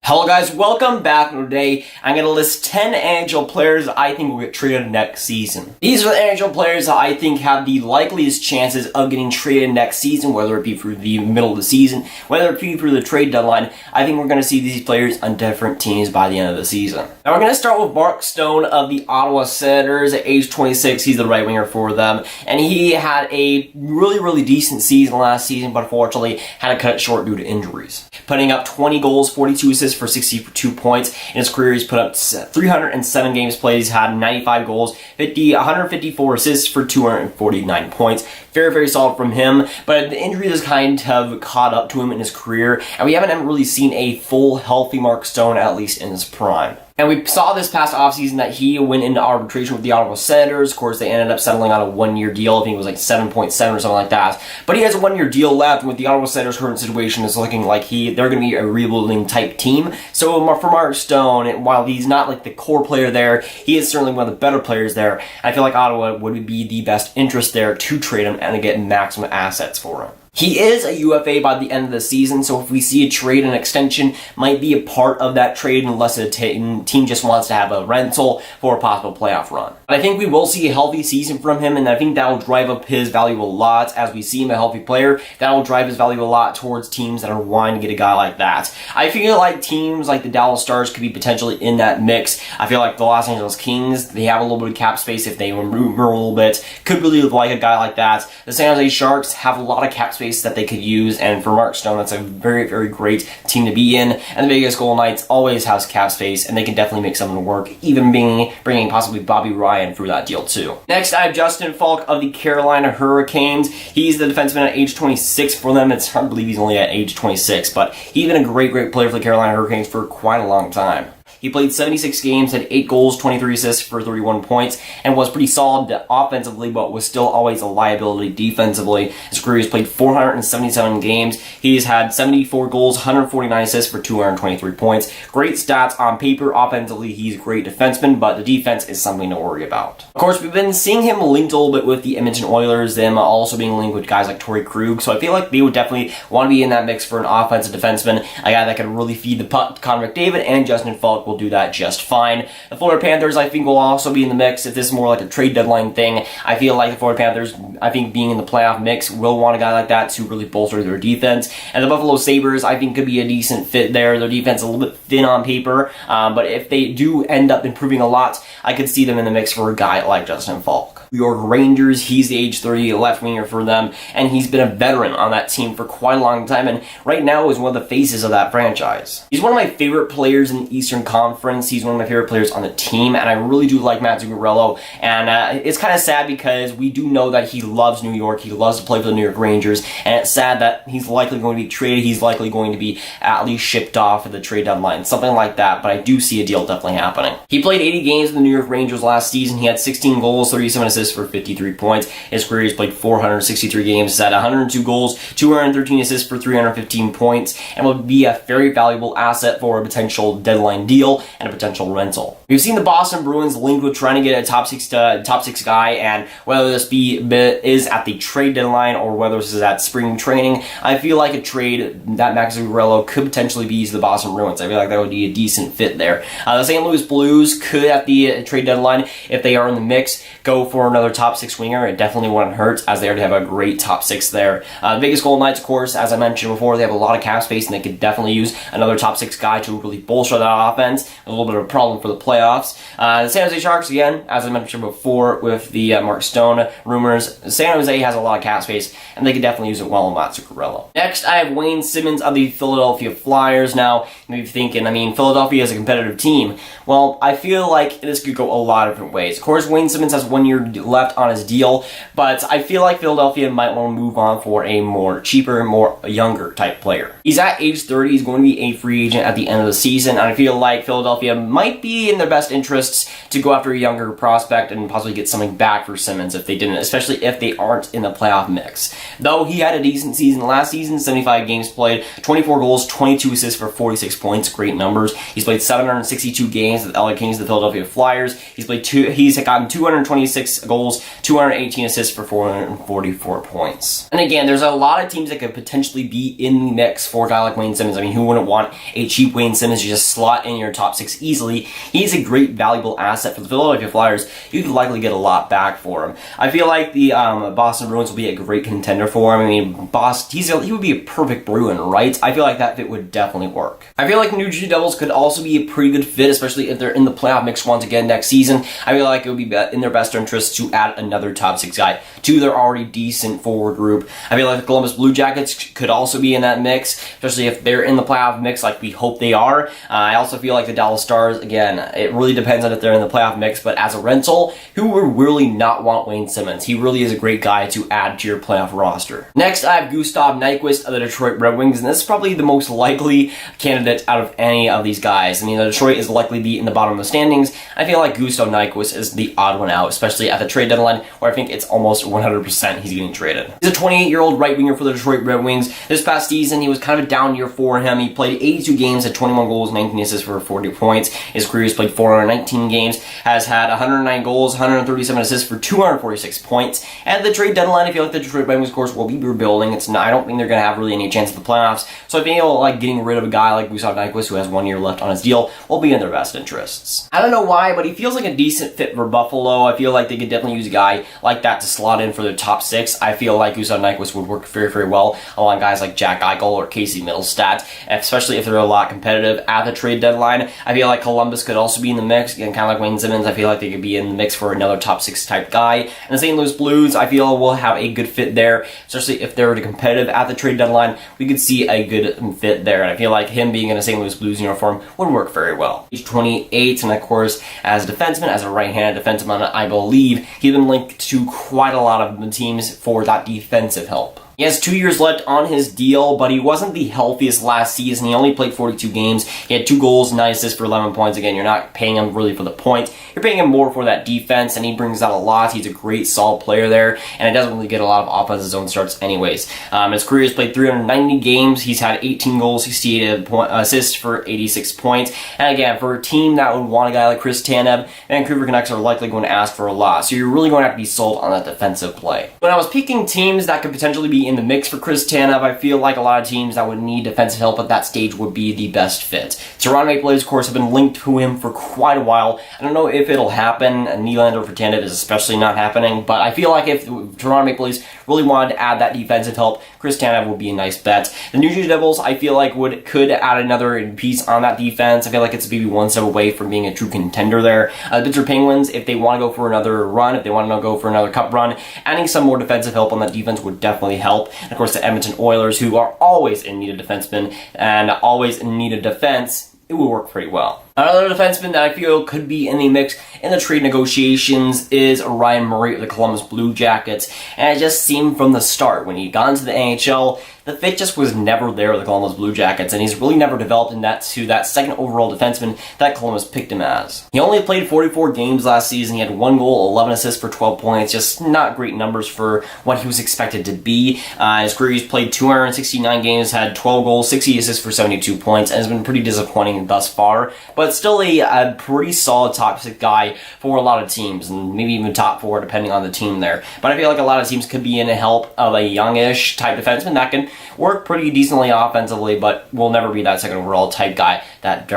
Hello guys, welcome back. Today I'm going to list 10 NHL players that I think will get traded next season. These are the NHL players that I think have the likeliest chances of getting traded next season, whether it be through the middle of the season, whether it be through the trade deadline. I think we're going to see these players on different teams by the end of the season. Now we're going to start with Mark Stone of the Ottawa Senators at age 26. He's the right winger for them, and he had a really decent season last season, but unfortunately had to cut it short due to injuries. Putting up 20 goals, 42 assists for 62 points. In his career, he's put up 307 games played. He's had 95 goals, 154 assists for 249 points. Very solid from him, but the injury has kind of caught up to him in his career, and we haven't really seen a full, healthy Mark Stone, at least in his prime. And we saw this past offseason that he went into arbitration with the Ottawa Senators. Of course, they ended up settling on a one-year deal. I think it was like 7.7 or something like that. But he has a one-year deal left, and with the Ottawa Senators' current situation is looking like they're going to be a rebuilding type team. So for Mark Stone, while he's not like the core player there, he is certainly one of the better players there. I feel like Ottawa would be the best interest there to trade him and to get maximum assets for him. He is a UFA by the end of the season, so if we see a trade and extension, might be a part of that trade unless a team just wants to have a rental for a possible playoff run. But I think we will see a healthy season from him, and I think that will drive up his value a lot. As we see him a healthy player, that will drive his value a lot towards teams that are wanting to get a guy like that. I feel like teams like the Dallas Stars could be potentially in that mix. I feel like the Los Angeles Kings, they have a little bit of cap space if they remove a little bit. Could really like a guy like that. The San Jose Sharks have a lot of cap space that they could use, and for Mark Stone, that's a very great team to be in. And the Vegas Golden Knights always has cap space, and they can definitely make something work, even bringing possibly Bobby Ryan through that deal too. Next, I have Justin Falk of the Carolina Hurricanes. He's the defenseman at age 26 for them. It's hard to believe he's only at age 26, but he's been a great player for the Carolina Hurricanes for quite a long time. He played 76 games, had 8 goals, 23 assists for 31 points, and was pretty solid offensively, but was still always a liability defensively. His career has played 477 games. He's had 74 goals, 149 assists for 223 points. Great stats on paper. Offensively, he's a great defenseman, but the defense is something to worry about. Of course, we've been seeing him linked a little bit with the Edmonton Oilers, them also being linked with guys like Torrey Krug, so I feel like they would definitely want to be in that mix for an offensive defenseman, a guy that can really feed the puck. Connor McDavid and Justin Falk will do that just fine. The Florida Panthers, I think, will also be in the mix. If this is more like a trade deadline thing, I feel like the Florida Panthers, I think, being in the playoff mix, will want a guy like that to really bolster their defense. And the Buffalo Sabres, I think, could be a decent fit there. Their defense is a little bit thin on paper, but if they do end up improving a lot, I could see them in the mix for a guy like Justin Falk. New York Rangers, he's the age 30 left winger for them, and he's been a veteran on that team for quite a long time, and right now is one of the faces of that franchise. He's one of my favorite players in the Eastern Conference. He's one of my favorite players on the team, and I really do like Matt Zuccarello, and it's kind of sad because we do know that he loves New York. He loves to play for the New York Rangers, and it's sad that he's likely going to be traded. He's likely going to be at least shipped off at the trade deadline, something like that, but I do see a deal definitely happening. He played 80 games in the New York Rangers last season. He had 16 goals, 37 assists for 53 points. His career, he's played 463 games. He's had 102 goals, 213 assists for 315 points, and will be a very valuable asset for a potential deadline deal and a potential rental. We've seen the Boston Bruins linked with trying to get a top six guy, and whether this is at the trade deadline or whether this is at spring training, I feel like a trade that Max Zuccarello could potentially be to the Boston Bruins. I feel like that would be a decent fit there. The St. Louis Blues could, at the trade deadline, if they are in the mix, go for another top 6 winger. It definitely wouldn't hurt, as they already have a great top 6 there. The Vegas Golden Knights, of course, as I mentioned before, they have a lot of cap space, and they could definitely use another top 6 guy to really bolster that offense. A little bit of a problem for the playoffs. The San Jose Sharks, again, as I mentioned before with the Mark Stone rumors, San Jose has a lot of cap space, and they could definitely use it well in Matt Zuccarello. Next, I have Wayne Simmons of the Philadelphia Flyers. Now, you may be thinking, Philadelphia is a competitive team. Well, I feel like this could go a lot of different ways. Of course, Wayne Simmons has 1 year left on his deal, but I feel like Philadelphia might want to move on for a more cheaper, more younger type player. He's at age 30. He's going to be a free agent at the end of the season, and I feel like like Philadelphia might be in their best interests to go after a younger prospect and possibly get something back for Simmons if they didn't, especially if they aren't in the playoff mix. Though he had a decent season last season, 75 games played, 24 goals, 22 assists for 46 points, great numbers. He's played 762 games with the LA Kings, the Philadelphia Flyers. He's gotten 226 goals, 218 assists for 444 points. And again, there's a lot of teams that could potentially be in the mix for a guy like Wayne Simmons. I mean, who wouldn't want a cheap Wayne Simmons to just slot in your top 6 easily? He's a great, valuable asset for the Philadelphia Flyers. You could likely get a lot back for him. I feel like the Boston Bruins will be a great contender for him. I mean, he would be a perfect Bruin, right? I feel like that fit would definitely work. I feel like the New Jersey Devils could also be a pretty good fit, especially if they're in the playoff mix once again next season. I feel like it would be in their best interest to add another top 6 guy to their already decent forward group. I feel like the Columbus Blue Jackets could also be in that mix, especially if they're in the playoff mix like we hope they are. I also feel like the Dallas Stars, again, it really depends on if they're in the playoff mix, but as a rental, who would really not want Wayne Simmons? He really is a great guy to add to your playoff roster. Next, I have Gustav Nyquist of the Detroit Red Wings, and this is probably the most likely candidate out of any of these guys. I mean, Detroit is likely to be in the bottom of the standings. I feel like Gustav Nyquist is the odd one out, especially at the trade deadline, where I think it's almost 100% he's getting traded. He's a 28-year-old right winger for the Detroit Red Wings. This past season, he was kind of a down year for him. He played 82 games, had 21 goals, 19 assists for 40 points. His career has played 419 games, has had 109 goals, 137 assists for 246 points. At the trade deadline, I feel like the Detroit Red Wings, of course, will be rebuilding. I don't think they're going to have really any chance at the playoffs. So I feel like getting rid of a guy like Gustav Nyquist, who has 1 year left on his deal, will be in their best interests. I don't know why, but he feels like a decent fit for Buffalo. I feel like they could definitely use a guy like that to slot in for their top 6. I feel like Gustav Nyquist would work very, very well along guys like Jack Eichel or Casey Middlestat, especially if they're a lot competitive at the trade deadline. I feel like Columbus could also be in the mix, again, kind of like Wayne Simmons. I feel like they could be in the mix for another top 6 type guy. And the St. Louis Blues, I feel, will have a good fit there, especially if they're competitive at the trade deadline. We could see a good fit there, and I feel like him being in a St. Louis Blues uniform would work very well. He's 28, and of course, as a defenseman, as a right-handed defenseman, I believe he's been linked to quite a lot of teams for that defensive help. He has 2 years left on his deal, but he wasn't the healthiest last season. He only played 42 games. He had 2 goals, 9 assists for 11 points. Again, you're not paying him really for the points. You're paying him more for that defense, and he brings out a lot. He's a great, solid player there, and it doesn't really get a lot of offensive zone starts anyways. His career has played 390 games. He's had 18 goals, 68 assists for 86 points. And again, for a team that would want a guy like Chris Tanev, Vancouver Canucks are likely going to ask for a lot. So you're really going to have to be sold on that defensive play. When I was picking teams that could potentially be in the mix for Chris Tanev, I feel like a lot of teams that would need defensive help at that stage would be the best fit. Toronto Maple Leafs, of course, have been linked to him for quite a while. I don't know if it'll happen. Nylander for Tanev is especially not happening, but I feel like if Toronto Maple Leafs really wanted to add that defensive help, Chris Tanev would be a nice bet. The New Jersey Devils, I feel like could add another piece on that defense. I feel like it's maybe one step away from being a true contender there. The Pittsburgh Penguins, if they want to go for another run, if they want to go for another cup run, adding some more defensive help on that defense would definitely help. And of course, the Edmonton Oilers, who are always in need of defensemen and always in need of defense, it will work pretty well. Another defenseman that I feel could be in the mix in the trade negotiations is Ryan Murray of the Columbus Blue Jackets. And it just seemed from the start, when he got into the NHL, the fit just was never there with the Columbus Blue Jackets, and he's really never developed in that to that second overall defenseman that Columbus picked him as. He only played 44 games last season. He had 1 goal, 11 assists for 12 points. Just not great numbers for what he was expected to be. His career, he's played 269 games, had 12 goals, 60 assists for 72 points, and has been pretty disappointing thus far. But still a pretty solid top 6 guy for a lot of teams, and maybe even top 4 depending on the team there. But I feel like a lot of teams could be in the help of a youngish type defenseman that can work pretty decently offensively, but will never be that second overall type guy that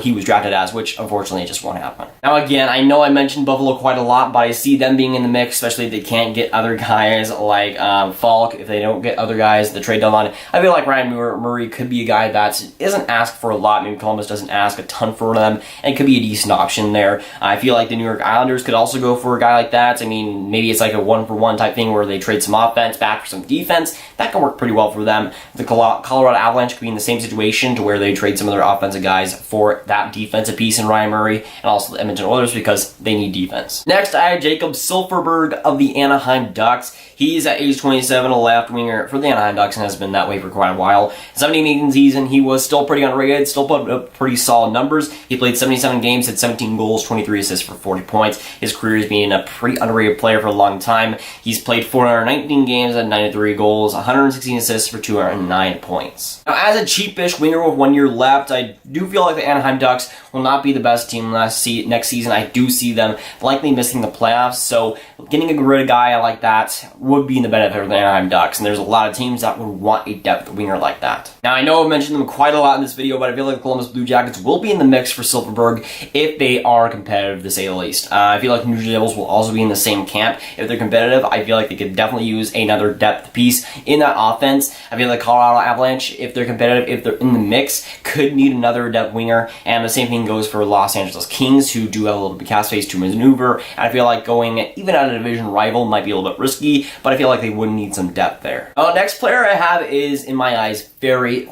he was drafted as, which unfortunately just won't happen. Now again, I know I mentioned Buffalo quite a lot, but I see them being in the mix, especially if they can't get other guys like Falk, if they don't get other guys at the trade deadline. I feel like Ryan Murray could be a guy that isn't asked for a lot. Maybe Columbus doesn't ask a ton for them, and could be a decent option there. I feel like the New York Islanders could also go for a guy like that. I mean, maybe it's like a 1-for-1 type thing where they trade some offense back for some defense. That can work pretty well for them. The Colorado Avalanche could be in the same situation to where they trade some of their offensive guys for that defensive piece in Ryan Murray, and also the Edmonton Oilers because they need defense. Next, I have Jacob Sulphur of the Anaheim Ducks. He's at age 27, a left winger for the Anaheim Ducks, and has been that way for quite a while. 17-18 season, he was still pretty underrated, still put up pretty solid numbers. He played 77 games, had 17 goals, 23 assists for 40 points. His career has been a pretty underrated player for a long time. He's played 419 games at 93 goals, 116 assists for 209 points. Now, as a cheapish winger with 1 year left, I do feel like the Anaheim Ducks will not be the best team next season. I do see them likely missing the playoffs, so getting rid of a guy like that would be in the benefit of the Anaheim Ducks, and there's a lot of teams that would want a depth winger like that. Now, I know I've mentioned them quite a lot in this video, but I feel like the Columbus Blue Jackets will be in the mix for Sulphur if they are competitive, to say the least. I feel like New Jersey Devils will also be in the same camp. If they're competitive, I feel like they could definitely use another depth piece in that offense. I feel like Colorado Avalanche, if they're competitive, if they're in the mix, could need another depth winger, and the same thing goes for Los Angeles Kings, who do have a little bit of cap space to maneuver. And I feel like going even at a division rival might be a little bit risky, but I feel like they would need some depth there. Next player I have is, in my eyes, very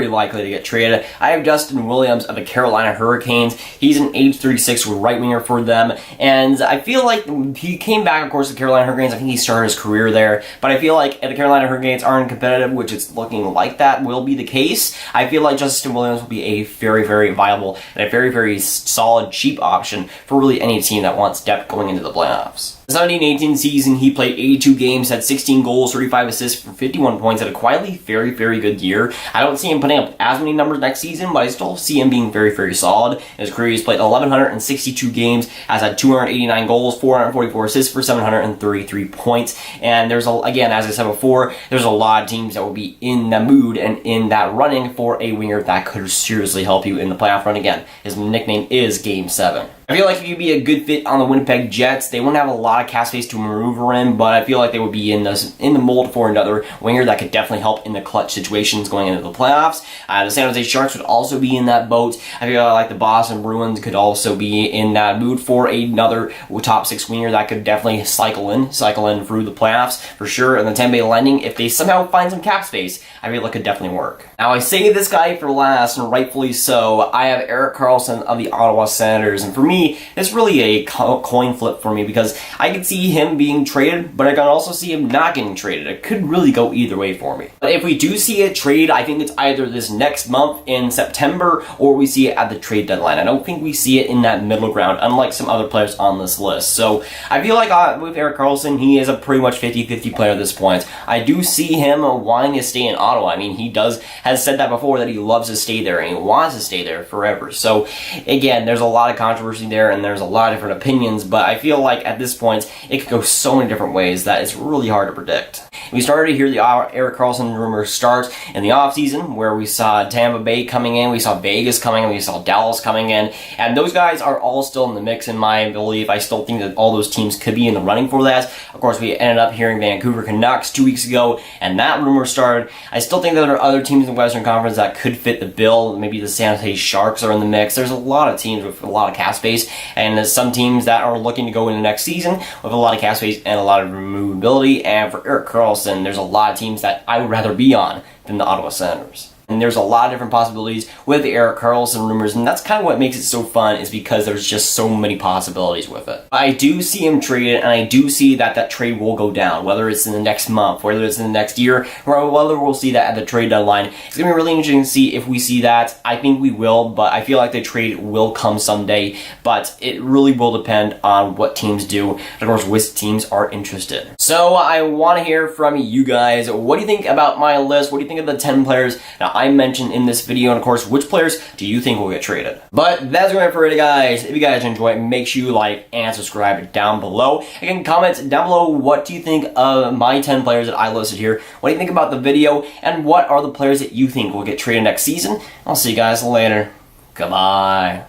likely to get traded. I have Justin Williams of the Carolina Hurricanes. He's an age 36 right winger for them, and I feel like he came back, of course, to the Carolina Hurricanes. I think he started his career there, but I feel like if the Carolina Hurricanes aren't competitive, which it's looking like that will be the case, I feel like Justin Williams will be a very viable and a very solid, cheap option for really any team that wants depth going into the playoffs. The 17-18 season, he played 82 games, had 16 goals, 35 assists for 51 points, had a quietly very good year. I don't see him putting up as many numbers next season, but I still see him being very solid. In his career, he's played 1,162 games, has had 289 goals, 444 assists for 733 points. And there's, again, as I said before, there's a lot of teams that will be in the mood and in that running for a winger that could seriously help you in the playoff run again. His nickname is Game 7. I feel like he could be a good fit on the Winnipeg Jets. They wouldn't have a lot of cap space to maneuver in, but I feel like they would be in the mold for another winger that could definitely help in the clutch situations going into the playoffs. The San Jose Sharks would also be in that boat. I feel like the Boston Bruins could also be in that mood for another top 6 winger that could definitely cycle in through the playoffs for sure. And the Tampa Bay Lightning, if they somehow find some cap space, I feel like it could definitely work. Now, I say this guy for last, and rightfully so. I have Erik Carlsson of the Ottawa Senators, and for me, it's really a coin flip for me because I can see him being traded, but I can also see him not getting traded. It could really go either way for me. But if we do see a trade, I think it's either this next month in September or we see it at the trade deadline. I don't think we see it in that middle ground, unlike some other players on this list. So I feel like with Erik Carlsson, he is a pretty much 50-50 player at this point. I do see him wanting to stay in Ottawa. I mean, he has said that before, that he loves to stay there and he wants to stay there forever. So again, there's a lot of controversy there and there's a lot of different opinions, but I feel like at this point it could go so many different ways that it's really hard to predict. We started to hear the Erik Carlsson rumors start in the offseason, where we saw Tampa Bay coming in, we saw Vegas coming in, we saw Dallas coming in, and those guys are all still in the mix in my belief. I still think that all those teams could be in the running for that. Of course, we ended up hearing Vancouver Canucks 2 weeks ago, and that rumor started. I still think that there are other teams in the Western Conference that could fit the bill. Maybe the San Jose Sharks are in the mix. There's a lot of teams with a lot of cap space, and there's some teams that are looking to go into next season with a lot of cap space and a lot of removability. And for Erik Carlsson, there's a lot of teams that I would rather be on than the Ottawa Senators. And there's a lot of different possibilities with the Erik Carlsson rumors, and that's kind of what makes it so fun, is because there's just so many possibilities with it. I do see him traded, and I do see that that trade will go down, whether it's in the next month, whether it's in the next year, or whether we'll see that at the trade deadline. It's going to be really interesting to see if we see that. I think we will, but I feel like the trade will come someday, but it really will depend on what teams do, and of course, which teams are interested. So I want to hear from you guys. What do you think about my list? What do you think of the 10 players that I mentioned in this video, and of course, which players do you think will get traded? But that's going to be it for it, guys. If you guys enjoy it, make sure you like and subscribe down below. Again, comment down below, what do you think of my 10 players that I listed here? What do you think about the video? And what are the players that you think will get traded next season? I'll see you guys later. Goodbye.